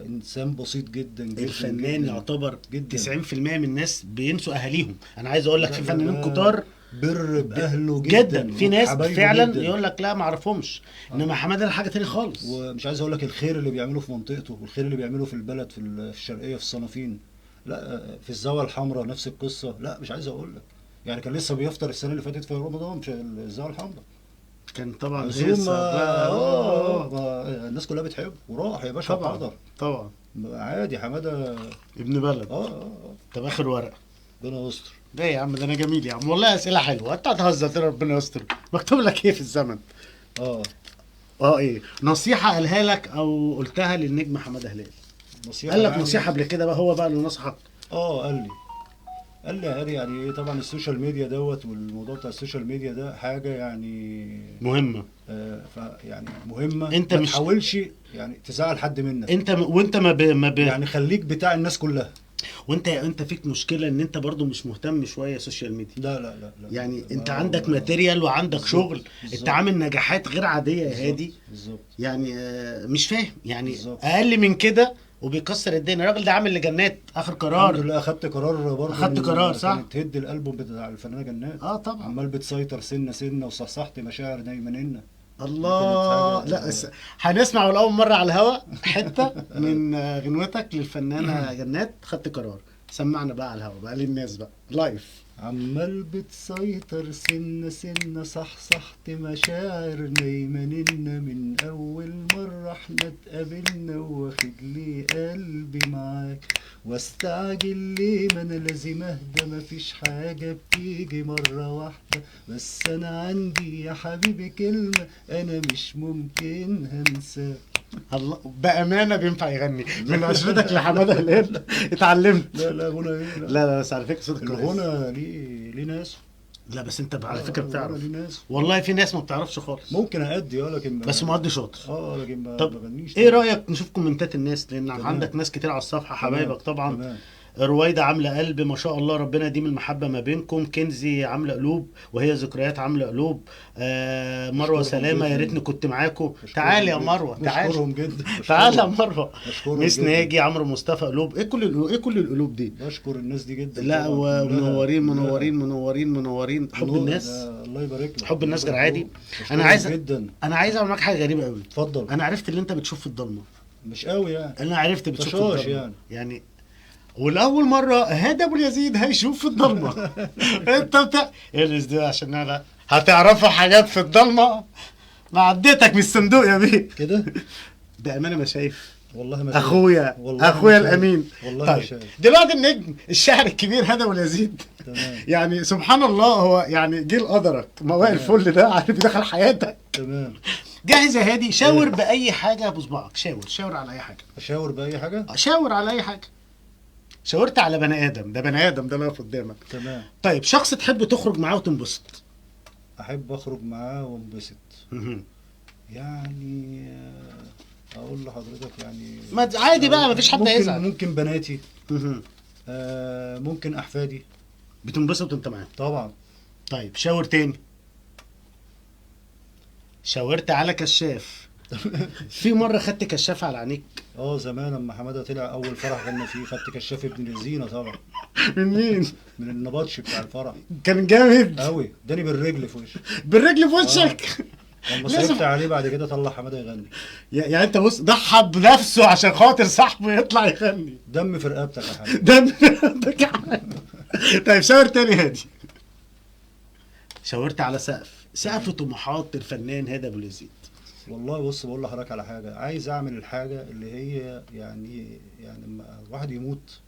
Speaker 2: انسان بسيط جدا جدا.
Speaker 1: الفنان
Speaker 2: جداً.
Speaker 1: يعتبر
Speaker 2: جداً.
Speaker 1: 90% من الناس بينسوا اهاليهم. انا عايز اقول لك في
Speaker 2: لا،
Speaker 1: فنانين
Speaker 2: لا،
Speaker 1: كتار
Speaker 2: بر باهله جدا,
Speaker 1: جدا، في ناس
Speaker 2: وحبايبه
Speaker 1: فعلا
Speaker 2: جداً.
Speaker 1: يقول لك لا ما اعرفهمش، انما حماده ده حاجه تاني خالص.
Speaker 2: ومش عايز اقول لك الخير اللي بيعمله في منطقته والخير اللي بيعمله في البلد في الشرقيه في الصنافين. لا في الزاويه الحمراء نفس القصه. لا مش عايز اقول لك يعني كان لسه بيفطر السنه اللي فاتت في رمضان في الزاويه الحمراء.
Speaker 1: كان طبعا
Speaker 2: عزومه
Speaker 1: هيصة بقى.
Speaker 2: الناس كلها بتحبه وراح يا باشا
Speaker 1: طبعا
Speaker 2: حضر.
Speaker 1: طبعا
Speaker 2: عادي حماده.
Speaker 1: ابن بلد.
Speaker 2: اه
Speaker 1: طب اخر ورقه
Speaker 2: ربنا يستر.
Speaker 1: ده يا عم، ده انا جميل يا عم والله، اسئله حلوه. انت هتهزر ترى ربنا يستر. مكتوب لك ايه في الزمن؟
Speaker 2: اه
Speaker 1: ايه نصيحه قالها لك او قلتها للنجم حماده هلال؟
Speaker 2: نصيحه
Speaker 1: قال لك
Speaker 2: يعني.
Speaker 1: نصيحه قبل كده بقى، هو بقى اللي نصحك؟
Speaker 2: قال لي يا هادي يعني ايه طبعا السوشيال ميديا دوت والموضوع بتاع السوشيال ميديا ده حاجه يعني
Speaker 1: مهمه.
Speaker 2: يعني مهمه.
Speaker 1: انت
Speaker 2: ما
Speaker 1: مش
Speaker 2: تحاولش يعني تزعل حد منك.
Speaker 1: انت وانت ما
Speaker 2: يعني خليك بتاع الناس كلها.
Speaker 1: وانت فيك مشكله ان انت برضو مش مهتم شويه سوشيال ميديا.
Speaker 2: لا
Speaker 1: يعني انت
Speaker 2: ما-
Speaker 1: عندك
Speaker 2: ما-
Speaker 1: ماتيريال وعندك
Speaker 2: بالظبط،
Speaker 1: شغل،
Speaker 2: بالظبط.
Speaker 1: انت عامل نجاحات غير عاديه يا هادي.
Speaker 2: بالظبط.
Speaker 1: يعني مش فاهم يعني
Speaker 2: بالظبط.
Speaker 1: اقل من كده وبيكسر الدنيا. الراجل ده عامل لجنات اخر
Speaker 2: الحمد
Speaker 1: قرار.
Speaker 2: لله اخدت قرار برضه.
Speaker 1: أخدت قرار، صح؟
Speaker 2: كانت تهد الالبوم بتاع الفنانه جنات.
Speaker 1: طبعا.
Speaker 2: عمال بتسيطر سنه سنه وصحصحت مشاعر دايما إنا.
Speaker 1: الله.
Speaker 2: كانت
Speaker 1: لا
Speaker 2: حاجة-
Speaker 1: هنسمع لاول مره على الهوا حته من غنوتك للفنانه جنات. خدت قرار، سمعنا بقى على الهوا بقى للناس بقى لايف.
Speaker 2: عمال بتسيطر سنة سنة صحصحت مشاعر نايماننا من أول مرة احنا اتقابلنا واخد لي قلبي معاك واستعجل ليه ما أنا لازم أهدى مفيش حاجة بتيجي مرة واحدة بس أنا عندي يا حبيبي كلمة أنا مش ممكن هنساك.
Speaker 1: الله بامانه بينفع يغني من عشرتك لحماده هلال اتعلمت.
Speaker 2: لا غنى ايه؟
Speaker 1: لا بس على فكره صوتك كويس.
Speaker 2: الغنى ليه ناس.
Speaker 1: لا بس انت على فكره بتعرف.
Speaker 2: الغنى ليه ناس.
Speaker 1: والله في ناس ما بتعرفش خالص.
Speaker 2: ممكن أأدي لكن
Speaker 1: بس مؤدي شاطر.
Speaker 2: لكن ما
Speaker 1: طب
Speaker 2: بغنيش.
Speaker 1: ايه رايك نشوف كومنتات الناس، لان
Speaker 2: تمام.
Speaker 1: عندك ناس كتير على الصفحه حبايبك طبعا.
Speaker 2: تمام.
Speaker 1: رويدة عاملة قلب ما شاء الله، ربنا يديم المحبة ما بينكم. كنزي عاملة قلوب وهي ذكريات عاملة قلوب. مروة
Speaker 2: أشكرهم
Speaker 1: سلامة يا
Speaker 2: جداً.
Speaker 1: ريتني كنت معاكم.
Speaker 2: أشكرهم
Speaker 1: تعالي يا
Speaker 2: جداً.
Speaker 1: مروة تعالي.
Speaker 2: بشكرهم جدا.
Speaker 1: تعالي يا مروة.
Speaker 2: بشكرهم
Speaker 1: ميس
Speaker 2: جداً.
Speaker 1: ناجي عمرو مصطفى قلوب. ايه كل القلوب دي؟
Speaker 2: بشكر الناس دي جدا.
Speaker 1: لا
Speaker 2: طبعاً.
Speaker 1: ومنورين
Speaker 2: كلها.
Speaker 1: منورين منورين منورين. حب
Speaker 2: منور.
Speaker 1: الناس.
Speaker 2: الله يبارك لك.
Speaker 1: حب الناس غير
Speaker 2: الله
Speaker 1: عادي.
Speaker 2: يبارك لك.
Speaker 1: انا عايز
Speaker 2: جدا.
Speaker 1: انا عايز اعمل معاك حاجة غريبة قوي.
Speaker 2: اتفضل.
Speaker 1: انا عرفت اللي انت بتشوف في الضلمة.
Speaker 2: مش قوي يعني.
Speaker 1: انا عرفت بتشوف في
Speaker 2: طشاش
Speaker 1: الضلمة يعني والاول مره هادي ابو اليزيد هيشوف في الضلمه. انت ايه ده عشان انا هتعرفوا حاجات في الضلمه. ما عديتك من الصندوق يا بيه
Speaker 2: كده.
Speaker 1: بامانه ما شايف.
Speaker 2: والله ما شايف.
Speaker 1: اخويا
Speaker 2: والله ما
Speaker 1: اخويا
Speaker 2: شايف.
Speaker 1: الامين.
Speaker 2: والله ما
Speaker 1: طيب
Speaker 2: شايف.
Speaker 1: دلوقتي النجم الشاعر الكبير هادي ابو اليزيد.
Speaker 2: تمام.
Speaker 1: يعني سبحان الله هو يعني جيل قدرك موائل الفل ده عارف دخل حياتك.
Speaker 2: تمام.
Speaker 1: جاهز يا هادي؟ شاور باي حاجه بصبعك. شاور على اي حاجه.
Speaker 2: اشاور باي حاجه.
Speaker 1: شاور على اي حاجه. شاورت على بني ادم، ده بني ادم ده واقف قدامك.
Speaker 2: تمام.
Speaker 1: طيب شخص تحب تخرج معاه وتنبسط.
Speaker 2: احب اخرج معاه وانبسط. يعني اقول لحضرتك يعني
Speaker 1: ما عادي بقى مفيش حد هيزعل.
Speaker 2: ممكن بناتي. ممكن احفادي.
Speaker 1: بتنبسط وانت معاه
Speaker 2: طبعا.
Speaker 1: طيب شاور تاني. شاورت على كشاف. في مره خدت كشاف على عينيك.
Speaker 2: زمان لما حماده طلع اول فرح غنى فيه خدت كشاف ابن الزينه طبعا.
Speaker 1: من مين؟
Speaker 2: من النبطش بتاع الفرح.
Speaker 1: كان جامد
Speaker 2: قوي. اداني بالرجل في وشي.
Speaker 1: بالرجل في وشك.
Speaker 2: لما
Speaker 1: لازم-
Speaker 2: صعبت عليه بعد كده طلع حماده يغني.
Speaker 1: يعني انت بص ضحى بنفسه عشان خاطر صاحبه يطلع يغني.
Speaker 2: دم في رقبتك يا حبيبي.
Speaker 1: ده عندك. طيب شاور تاني هادي. شاورت على سقف طموحات الفنان هادي ابو اليزيد.
Speaker 2: والله بص بقول لحضرتك على حاجه، عايز اعمل الحاجه اللي هي يعني لما الواحد يموت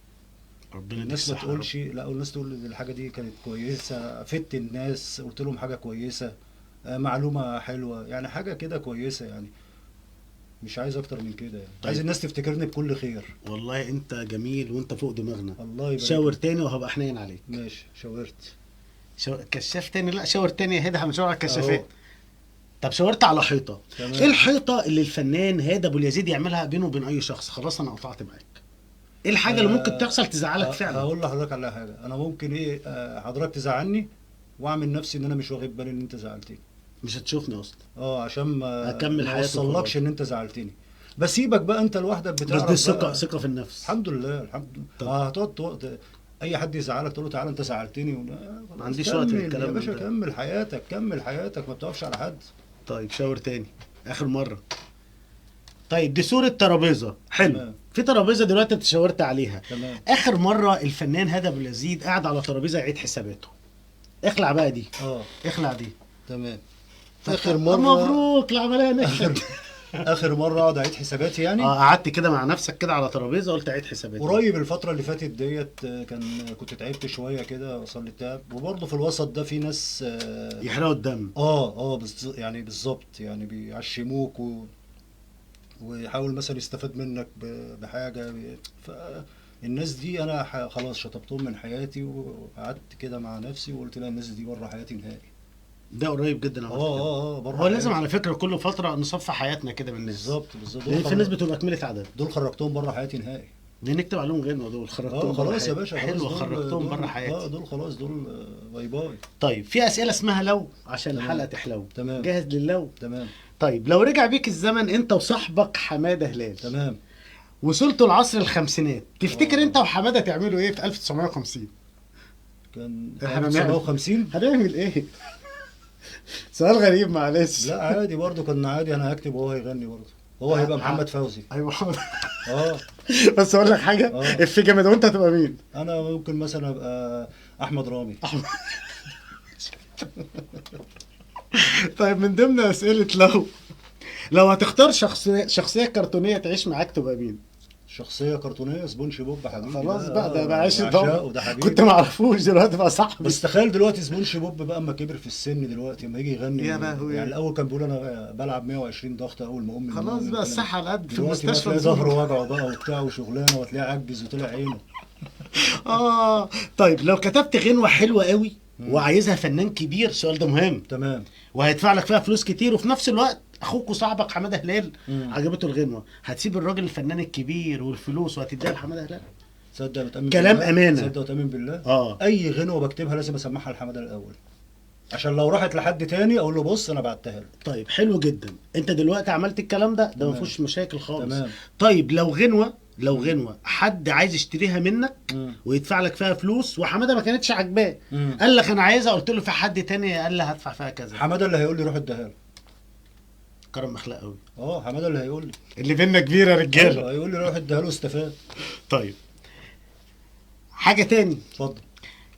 Speaker 1: ربنا يديك
Speaker 2: الناس ما
Speaker 1: الصحة يا رب.
Speaker 2: تقولش، لا الناس تقول ان الحاجه دي كانت كويسه، فدت الناس، قلت لهم حاجه كويسه، معلومه حلوه، يعني حاجه كده كويسه يعني. مش عايز اكتر من كده يعني.
Speaker 1: طيب.
Speaker 2: عايز الناس تفتكرني بكل خير.
Speaker 1: والله انت جميل وانت فوق دماغنا.
Speaker 2: الله يبارك
Speaker 1: شاور
Speaker 2: فيك.
Speaker 1: تاني وهبقى حنين عليك.
Speaker 2: ماشي شاورت.
Speaker 1: كشاف تاني؟ لا شاور تاني يا هادي، هنشاور على الكشافات.
Speaker 2: أهو.
Speaker 1: طب شاورت على حيطه.
Speaker 2: تمام.
Speaker 1: ايه الحيطه اللي الفنان هادي ابو اليزيد يعملها بينه وبين اي شخص؟ خلاص انا قطعت معاك. ايه الحاجه اللي ممكن تحصل تزعلك فعلا؟
Speaker 2: هقول لحضرتك على حاجه، انا ممكن ايه حضرتك تزعلني واعمل نفسي ان انا مش واخد بالي ان انت زعلتني.
Speaker 1: مش هتشوفني اصلا.
Speaker 2: عشان ما
Speaker 1: أكمل
Speaker 2: ما
Speaker 1: حياتي
Speaker 2: اوصلكش
Speaker 1: وخلاص.
Speaker 2: ان انت زعلتني. بس سيبك بقى انت لوحدك
Speaker 1: بس
Speaker 2: بتعرف
Speaker 1: دي ثقه
Speaker 2: بقى.
Speaker 1: ثقه في النفس.
Speaker 2: الحمد لله الحمد لله.
Speaker 1: طب.
Speaker 2: هتقعد اي حد يزعلك تقول له تعالى انت زعلتني
Speaker 1: ما عنديش وقت
Speaker 2: كمل
Speaker 1: للكلام
Speaker 2: يا باشا،
Speaker 1: ده.
Speaker 2: كمل حياتك كمل حياتك، ما بتقفش على حد.
Speaker 1: طيب شاور تاني اخر مره. طيب دي صوره ترابيزه حلو.
Speaker 2: تمام.
Speaker 1: في ترابيزه دلوقتي انت شاورت عليها.
Speaker 2: تمام.
Speaker 1: اخر مره الفنان هادي ابو اليزيد قاعد على ترابيزه يعيد حساباته. اخلع بقى دي. اخلع دي.
Speaker 2: تمام.
Speaker 1: اخر مره. مبروك العمليه نجحت.
Speaker 2: اخر مره اقعد اعيد حساباتي يعني.
Speaker 1: قعدت كده مع نفسك كده على ترابيزه قلت اعيد حساباتي.
Speaker 2: قريب الفترة اللي فاتت ديت كنت تعبت شوية كده، وصل لي تعب، وبرضه في الوسط ده في ناس
Speaker 1: يحرقوا الدم.
Speaker 2: يعني بالظبط يعني بيعشموك ويحاول مثلا يستفاد منك بحاجة فالناس دي انا خلاص شطبتهم من حياتي، وقعدت كده مع نفسي وقلت لا الناس دي بره حياتي نهائي.
Speaker 1: ده قريب جدا على فكره.
Speaker 2: بره
Speaker 1: هو لازم على فكره كل فتره نصفي حياتنا كده بالناس.
Speaker 2: بالظبط.
Speaker 1: لان في ناس بتبقى كمله عدد.
Speaker 2: دول خرجتهم بره حياتي نهائي.
Speaker 1: دي نكتب عليهم غنوه، دول خرجتهم
Speaker 2: خلاص يا باشا،
Speaker 1: حلو،
Speaker 2: خلاص
Speaker 1: خرجتهم بره حياتي.
Speaker 2: دول خلاص دول باي باي.
Speaker 1: طيب في اسئله اسمها لو عشان
Speaker 2: تمام.
Speaker 1: الحلقه تحلو.
Speaker 2: تمام.
Speaker 1: جاهز للو؟
Speaker 2: تمام.
Speaker 1: طيب لو رجع بيك الزمن انت وصاحبك حماده هلال.
Speaker 2: تمام.
Speaker 1: وصلتوا العصر الخمسينات، تفتكر انت وحماده تعملوا ايه في 1950؟
Speaker 2: كان
Speaker 1: احنا
Speaker 2: 1950.
Speaker 1: هنعمل ايه؟ سؤال غريب معلش.
Speaker 2: لا عادي برضه، كنا عادي، انا هكتب وهو هيغني برضه، هو هيبقى محمد فوزي.
Speaker 1: ايوه محمد.
Speaker 2: اه
Speaker 1: بس اقول لك حاجه، في جامد، وانت هتبقى مين؟
Speaker 2: انا ممكن مثلا ابقى احمد رامي.
Speaker 1: طيب من ضمن اسئله لو هتختار شخصيه كرتونيه تعيش معاك تبقى مين؟
Speaker 2: شخصيه كرتونيه سبونج بوب حبيبي.
Speaker 1: خلاص بقى ده عايش
Speaker 2: ده حبيبي.
Speaker 1: كنت ما اعرفوش دلوقتي بقى صاحبي.
Speaker 2: بس تخيل دلوقتي سبونج بوب بقى اما كبر في السن دلوقتي اما يجي يغني
Speaker 1: يا لهوي.
Speaker 2: يعني الاول كان بيقول انا بلعب 120 ضغط اول ما امي
Speaker 1: خلاص بقى الصحه على قد في
Speaker 2: دلوقتي
Speaker 1: المستشفى.
Speaker 2: تلاقي ظهره وجعه بقى وبتاع وشغلانه، وتلاقيه عجز وطلع عينه.
Speaker 1: طيب لو كتبت غنوه حلوه قوي وعايزها فنان كبير، السؤال ده مهم.
Speaker 2: تمام.
Speaker 1: وهيدفع لك فيها فلوس كتير، وفي نفس الوقت اخوك وصاحبك حماده هلال عجبته الغنوه، هتسيب الراجل الفنان الكبير والفلوس وهتديها لحماده هلال؟
Speaker 2: تصدق وتامن
Speaker 1: كلام
Speaker 2: بالله.
Speaker 1: امانه.
Speaker 2: تصدق وتامن بالله.
Speaker 1: اه
Speaker 2: اي غنوه بكتبها لازم اسمعها لحماده الاول، عشان لو راحت لحد تاني اقول له بص انا بعتها له.
Speaker 1: طيب حلو جدا، انت دلوقتي عملت الكلام ده ما
Speaker 2: تمام.
Speaker 1: فيهوش مشاكل خالص.
Speaker 2: تمام.
Speaker 1: طيب لو غنوه حد عايز يشتريها منك ويدفع لك فيها فلوس، وحماده ما كانتش عاجباه، قال لك انا عايزها، قلت له في حد تاني قال لي هدفع فيها كذا،
Speaker 2: حماده اللي هيقول لي روح اديها له.
Speaker 1: كرم اخلاق قوي.
Speaker 2: حماده اللي هيقول لي،
Speaker 1: اللي بينا كبيره رجاله.
Speaker 2: هيقول لي روح اديها له استفاد.
Speaker 1: طيب حاجه تاني،
Speaker 2: اتفضل.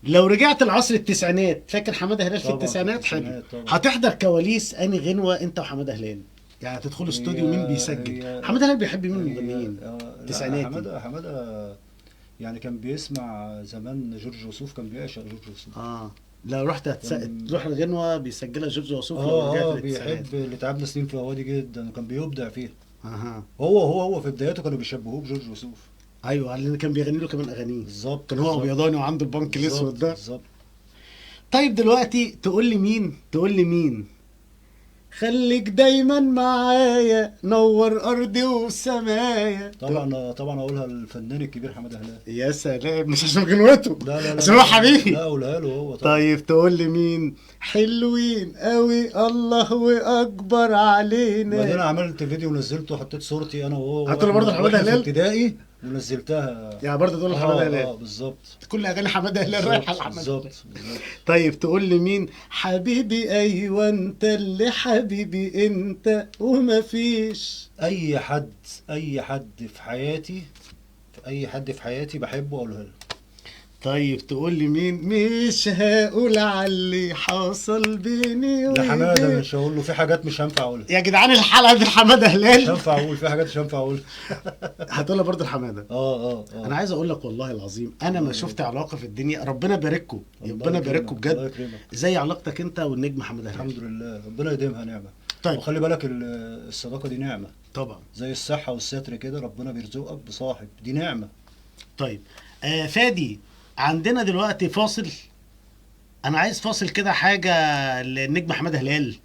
Speaker 1: لو رجعت العصر التسعينات، فاكر حماده هلال في
Speaker 2: طبعا
Speaker 1: التسعينات؟ حلو.
Speaker 2: التسعينات طبعا.
Speaker 1: هتحضر كواليس اني غنوه انت وحماده هلال؟ يعني هتدخلوا استوديو مين بيسجل؟ حماده هلال بيحب مين من المغنيين؟
Speaker 2: التسعينات. حماده يعني كان بيسمع زمان جورج وسوف، كان بيعشق جورج وسوف.
Speaker 1: لو رحت تروح الغنوه بيسجلها جورج وسوف. لو رجعت
Speaker 2: بيحب اللي تعبنا سنين في هوادي جدا، وكان بيبدع فيها.
Speaker 1: اها
Speaker 2: هو في بداياته كانوا بيشبهوه بجورج وسوف.
Speaker 1: ايوه اللي كان بيغني له كمان اغانيه.
Speaker 2: بالظبط.
Speaker 1: كان هو ابيضاني وعنده البنك الاسود ده.
Speaker 2: بالظبط.
Speaker 1: طيب دلوقتي تقول لي مين خليك دايما معايا، نور ارضي وسمايا؟
Speaker 2: طبعا اقولها الفنان الكبير حماده هلال.
Speaker 1: يا سلام، مش عشان غنوته،
Speaker 2: لا
Speaker 1: عشان هو حبيبي.
Speaker 2: لا اقولها له هو طبعا.
Speaker 1: طيب تقول لي مين حلوين قوي الله واكبر علينا؟
Speaker 2: بعدين انا عملت فيديو ونزلته، حطيت صورتي انا وهو
Speaker 1: حطيت له برضه حماده هلال
Speaker 2: في ابتدائي ونزلتها.
Speaker 1: يعني برضه تقول حماده هلال؟
Speaker 2: بالظبط.
Speaker 1: كل اغاني حماده هلال رايحه لحماده.
Speaker 2: بالظبط.
Speaker 1: طيب تقول لي مين حبيبي؟ ايوه انت اللي حبيبي انت وما فيش
Speaker 2: اي حد في حياتي بحبه اقولها له.
Speaker 1: طيب تقول لي مين؟ مش هقول على اللي حصل بيني
Speaker 2: لحماده
Speaker 1: وبين.
Speaker 2: مش هقول له، في حاجات مش هينفع اقولها.
Speaker 1: يا جدعان الحلقه دي حماده
Speaker 2: مش
Speaker 1: هلال.
Speaker 2: هينفع اقول، في حاجات مش هينفع اقولها.
Speaker 1: هتقولها برضه الحماده.
Speaker 2: اه
Speaker 1: انا عايز اقول لك والله العظيم انا ما شفت علاقه في الدنيا، ربنا يبارككم،
Speaker 2: الله
Speaker 1: ربنا
Speaker 2: يكرمك،
Speaker 1: يبارككم
Speaker 2: الله
Speaker 1: بجد،
Speaker 2: يكرمك.
Speaker 1: زي علاقتك انت والنجم حماده هلال.
Speaker 2: الحمد لله، ربنا يديمها نعمه.
Speaker 1: طيب.
Speaker 2: وخلي بالك الصداقه دي نعمه،
Speaker 1: طبعا.
Speaker 2: زي الصحه والستر كده، ربنا بيرزقك بصاحب، دي نعمه.
Speaker 1: طيب فادي، عندنا دلوقتي فاصل. انا عايز فاصل كده حاجه للنجم حماده هلال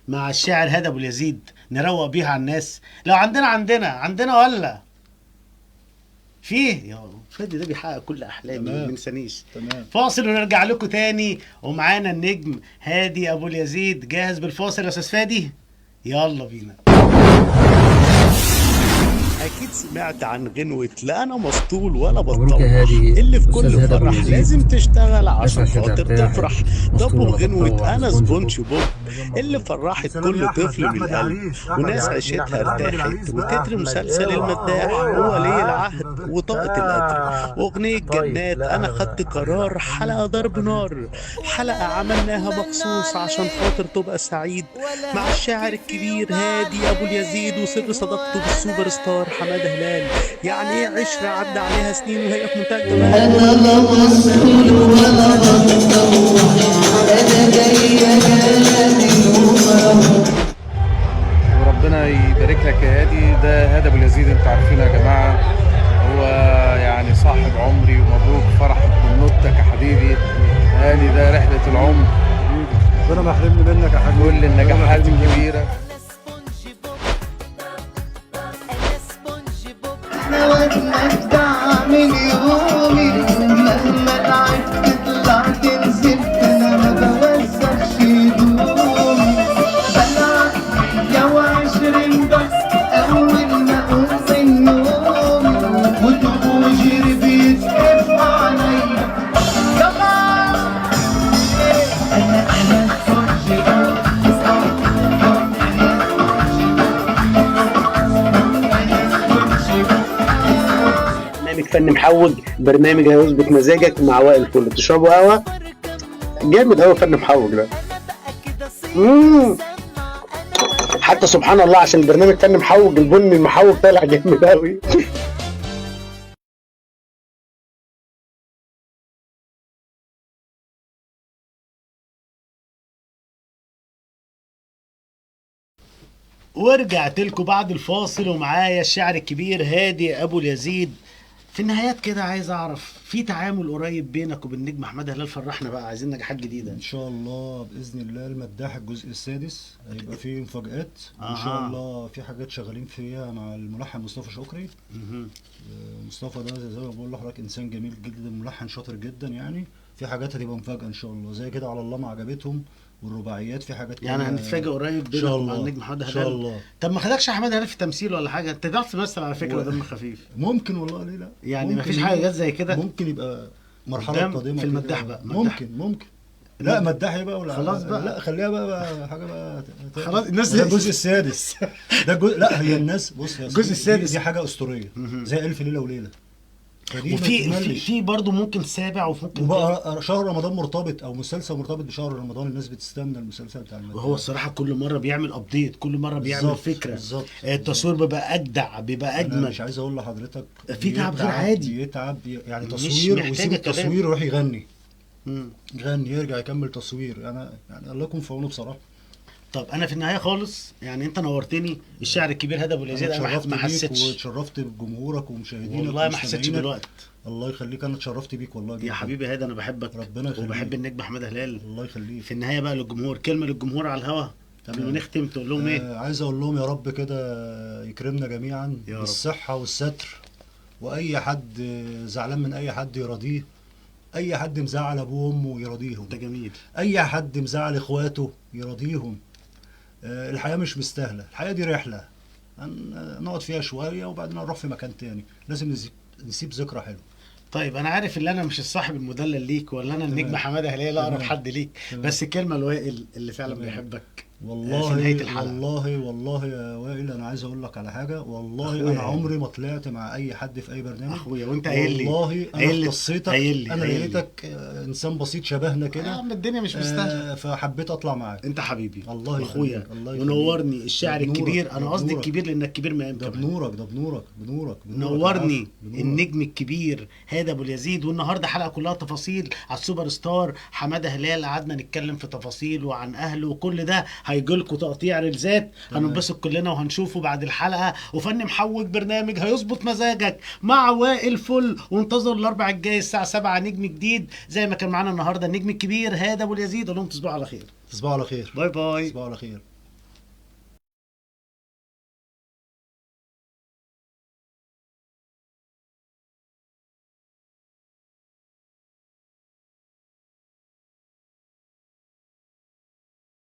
Speaker 1: مع الشاعر هادي ابو اليزيد نروق بيها على الناس. لو عندنا ولا فيه يا فادي ده بيحقق كل احلامي،
Speaker 2: تمام.
Speaker 1: ما بنسانيش.
Speaker 2: تمام.
Speaker 1: فاصل ونرجع لكم تاني، ومعانا النجم هادي ابو اليزيد. جاهز بالفاصل يا استاذ فادي؟ يلا بينا. أكيد سمعت عن غنوة لا أنا مسطول ولا
Speaker 4: مبروك يا
Speaker 1: بطوح،
Speaker 4: هادي.
Speaker 1: اللي في
Speaker 4: أستاذ
Speaker 1: كل
Speaker 4: هادي أبو
Speaker 1: فرح
Speaker 4: اليزيد.
Speaker 1: لازم تشتغل عشان
Speaker 4: اسمع كده
Speaker 1: خاطر
Speaker 4: بتاعي.
Speaker 1: تفرح.
Speaker 4: مسطول
Speaker 1: طب
Speaker 4: ولا
Speaker 1: وغنوة
Speaker 4: بطوح.
Speaker 1: أنا
Speaker 4: سبونج
Speaker 1: سبونج بوب اللي فرحت كل طفل من القلب، وناس عيشتها ارتاحت، وتتر مسلسل المداح وولي العهد وطاقة القدر، وأغنية جنات أنا خدت قرار، حلقة ضرب نار، حلقة عملناها مخصوص عشان خاطر تبقى سعيد مع الشاعر الكبير هادي أبو اليزيد، وسر صداقته بالسوبر ستار حمادة هلال. يعني ايه عشرة عدى عليها سنين وهي في منتهى الجمال.
Speaker 5: أنا لا مسؤول ولا بطوح، أنا جاي جالي الأمم.
Speaker 6: وربنا يبارك لك يا هادي. ده هادي ابو اليزيد، انتوا عارفينه يا جماعه، هو يعني صاحب عمري، ومبروك فرحك بنوتك يا حبيبي. هاني ده رحله العمر،
Speaker 2: ربنا ما يحرمني منك يا حبيبي.
Speaker 6: كل النجاحات الكبيره.
Speaker 5: أنا واتمتع من يومي، مهما تعبت طلعت نزلت، أنا ما بوسخش هدومي، بلعب 120 بس أول ما أقوم من نومي، وتبوجي بيتكف عليا كمان. أنا سبونج
Speaker 1: برنامج فن محوج، برنامج هيظبط مزاجك مع وائل فل. تشربوا قهوه جامد قوي فن محوج ده. حتى سبحان الله عشان البرنامج فن محوج البن المحوج طالع جامد قوي. ورجعت لكم بعد الفاصل، ومعايا الشاعر الكبير هادي ابو اليزيد. في النهايات كده عايز اعرف في تعامل قريب بينك وبين نجم حماده هلال؟ فرحنا بقى، عايزين نجاحات جديده
Speaker 2: ان شاء الله باذن الله. المداح الجزء السادس هيبقى فيه مفاجآت ان شاء الله. في حاجات شغالين فيها مع الملحن مصطفى شكري. مصطفى ده زي ما بقول لحضرتك انسان جميل جدا، ملحن شاطر جدا يعني. في حاجات هتبقى مفاجأة ان شاء الله، زي كده على الله ما عجبتهم والرباعيات، في حاجات
Speaker 1: يعني
Speaker 2: كده
Speaker 1: هنتفاجئ قريب
Speaker 2: ان
Speaker 1: بينك
Speaker 2: شاء
Speaker 1: ومع
Speaker 2: الله
Speaker 1: النجم حماده
Speaker 2: ان
Speaker 1: هلال.
Speaker 2: شاء الله.
Speaker 1: طب ما خدكش حماده هلال في تمثيل ولا حاجه؟ انت تعرف تمثل على فكره، دم خفيف.
Speaker 2: ممكن والله، ليه لا؟
Speaker 1: يعني
Speaker 2: ممكن
Speaker 1: مفيش حاجه جت زي كده؟
Speaker 2: ممكن يبقى مرحله
Speaker 1: قدام
Speaker 2: قادمه
Speaker 1: في
Speaker 2: كده.
Speaker 1: المداح بقى، مداح.
Speaker 2: ممكن لا مداح يبقى ولا
Speaker 1: خلاص بقى.
Speaker 2: لا خليها بقى حاجه بقى
Speaker 1: خلاص الناس
Speaker 2: ده الجزء السادس. ده الجزء، لا هي الناس بص يا
Speaker 1: الجزء السادس
Speaker 2: دي حاجه اسطوريه زي الف ليله وليله. فدي
Speaker 1: وفي برضه ممكن سابع وممكن
Speaker 2: وبقى شهر رمضان مرتبط او مسلسل مرتبط بشهر رمضان، الناس بتستنى المسلسل بتاع المداح.
Speaker 1: وهو الصراحه كل مره بيعمل ابديت، كل مره بيعمل
Speaker 2: بالظبط،
Speaker 1: فكره
Speaker 2: بالظبط.
Speaker 1: التصوير بيبقى اجدع، بيبقى
Speaker 2: انا
Speaker 1: اجمل.
Speaker 2: مش عايز اقول لحضرتك
Speaker 1: في تعب غير عادي.
Speaker 2: بيتعب يعني
Speaker 1: مش
Speaker 2: تصوير،
Speaker 1: محتاجة
Speaker 2: ويسيب
Speaker 1: كلام.
Speaker 2: التصوير يروح يغني.
Speaker 1: مم.
Speaker 2: يغني يرجع يكمل تصوير. انا يعني الله يكون في عونه بصراحه.
Speaker 1: طب انا في النهايه خالص يعني انت نورتني، الشاعر الكبير هادي ابو اليزيد. انا
Speaker 2: اتشرفت
Speaker 1: ما
Speaker 2: بيك
Speaker 1: حسيتش
Speaker 2: واتشرفت بجمهورك ومشاهدينك
Speaker 1: والله، ما حسيتش
Speaker 2: ومستمعينك.
Speaker 1: بالوقت.
Speaker 2: الله يخليك، انا اتشرفت بيك والله جدا.
Speaker 1: يا حبيبي هادي انا بحبك،
Speaker 2: ربنا يخليك.
Speaker 1: وبحب النجم حماده هلال.
Speaker 2: الله يخليك.
Speaker 1: في النهايه بقى للجمهور، كلمه للجمهور على الهوا قبل ما نختم تقول لهم ايه؟
Speaker 2: عايز اقول لهم يا رب كده يكرمنا جميعا
Speaker 1: يا رب.
Speaker 2: بالصحه والستر، واي حد زعلان من اي حد يراضيه، اي حد مزعل ابوه وامه يراضيهم،
Speaker 1: ده جميل.
Speaker 2: اي حد مزعل اخواته يراضيهم. الحياه مش مستاهله، الحياه دي رحله نقعد فيها شويه وبعدين نروح في مكان تاني. لازم نسيب ذكرى حلوه.
Speaker 1: طيب انا عارف ان انا مش الصاحب المدلل ليك، ولا انا النجم حماده هلال اقرب
Speaker 2: تمام.
Speaker 1: حد ليك،
Speaker 2: تمام.
Speaker 1: بس الكلمه الوائل اللي فعلا
Speaker 2: تمام.
Speaker 1: بيحبك.
Speaker 2: والله
Speaker 1: في نهاية الحلقة.
Speaker 2: والله يا وائل، انا عايز اقول لك على حاجه. والله
Speaker 1: أخويا.
Speaker 2: انا عمري ما طلعت مع اي حد في اي برنامج
Speaker 1: اخويا وانت قايل لي،
Speaker 2: والله
Speaker 1: قايل
Speaker 2: انا
Speaker 1: لي-
Speaker 2: اختصيتك،
Speaker 1: قايل لي-
Speaker 2: انا
Speaker 1: قايل لي.
Speaker 2: لقيتك انسان بسيط شبهنا
Speaker 1: يا
Speaker 2: كده،
Speaker 1: عم الدنيا مش مستاهله.
Speaker 2: فحبيت اطلع معاك.
Speaker 1: انت حبيبي
Speaker 2: الله
Speaker 1: اخويا
Speaker 2: يخليك، الله يخليك.
Speaker 1: ونورني الشاعر
Speaker 2: ده بنورك،
Speaker 1: الكبير. انا
Speaker 2: ده
Speaker 1: قصدي
Speaker 2: بنورك.
Speaker 1: الكبير لانك كبير مقام
Speaker 2: ده
Speaker 1: كمان.
Speaker 2: بنورك، ده بنورك، بنورك،
Speaker 1: نورني
Speaker 2: العفو، بنورك.
Speaker 1: النجم الكبير هادي ابو اليزيد. والنهارده حلقه كلها تفاصيل على السوبر ستار حماده هلال. قعدنا نتكلم في تفاصيل وعن اهله، وكل ده هيجي لكم تقطيع ريلزات هننبسط كلنا وهنشوفه بعد الحلقه. وفن محوج برنامج هيظبط مزاجك مع وائل فل. وانتظر الاربع الجاي الساعه 7 نجم جديد زي ما كان معانا النهارده النجم الكبير هادي ابو اليزيد. اقول لهم تصبحوا على خير.
Speaker 2: تصبحوا على خير.
Speaker 1: باي باي.
Speaker 2: تصبحوا على خير.